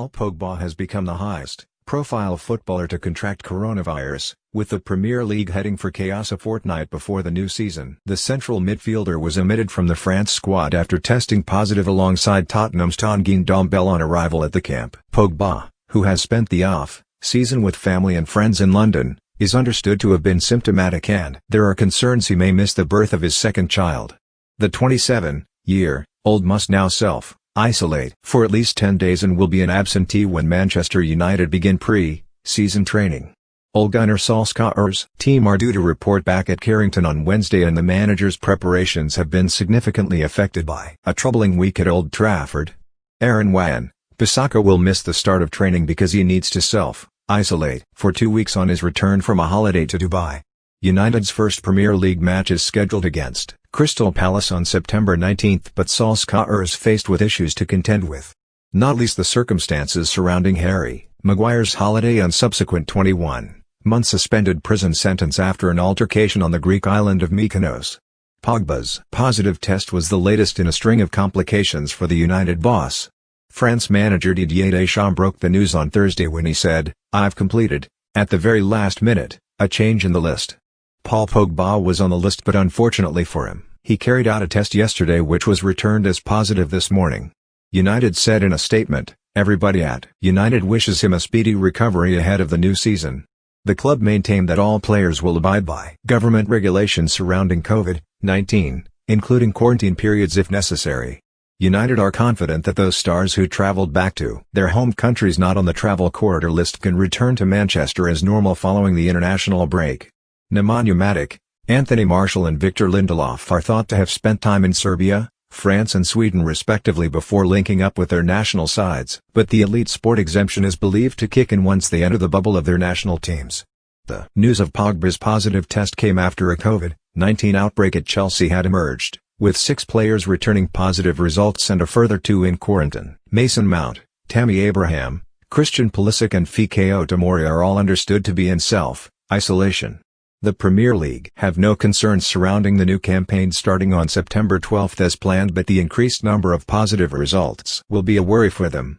Paul Pogba has become the highest-profile footballer to contract coronavirus, with the Premier League heading for chaos a fortnight before the new season. The central midfielder was omitted from the France squad after testing positive alongside Tottenham's Tanguy Ndombele on arrival at the camp. Pogba, who has spent the off-season with family and friends in London, is understood to have been symptomatic and there are concerns he may miss the birth of his second child. The 27-year-old must now self-isolate for at least 10 days and will be an absentee when Manchester United begin pre-season training. Ole Gunnar Solskjaer's team are due to report back at Carrington on Wednesday, and the manager's preparations have been significantly affected by a troubling week at Old Trafford. Aaron Wan-Bissaka will miss the start of training because he needs to self-isolate for 2 weeks on his return from a holiday to Dubai. United's first Premier League match is scheduled against Crystal Palace on September 19, but Solskjaer is faced with issues to contend with. Not least the circumstances surrounding Harry Maguire's holiday and subsequent 21-month suspended prison sentence after an altercation on the Greek island of Mykonos. Pogba's positive test was the latest in a string of complications for the United boss. France manager Didier Deschamps broke the news on Thursday when he said, "I've completed, at the very last minute, a change in the list." Paul Pogba was on the list, but unfortunately for him, he carried out a test yesterday which was returned as positive this morning. United said in a statement, "Everybody at United wishes him a speedy recovery ahead of the new season." The club maintained that all players will abide by government regulations surrounding COVID-19, including quarantine periods if necessary. United are confident that those stars who travelled back to their home countries not on the travel corridor list can return to Manchester as normal following the international break. Nemanja Matic, Anthony Martial and Victor Lindelof are thought to have spent time in Serbia, France and Sweden respectively before linking up with their national sides, but the elite sport exemption is believed to kick in once they enter the bubble of their national teams. The news of Pogba's positive test came after a COVID-19 outbreak at Chelsea had emerged, with 6 players returning positive results and a further 2 in quarantine. Mason Mount, Tammy Abraham, Christian Pulisic and Fikayo Tomori are all understood to be in self-isolation. The Premier League have no concerns surrounding the new campaign starting on September 12 as planned, but the increased number of positive results will be a worry for them.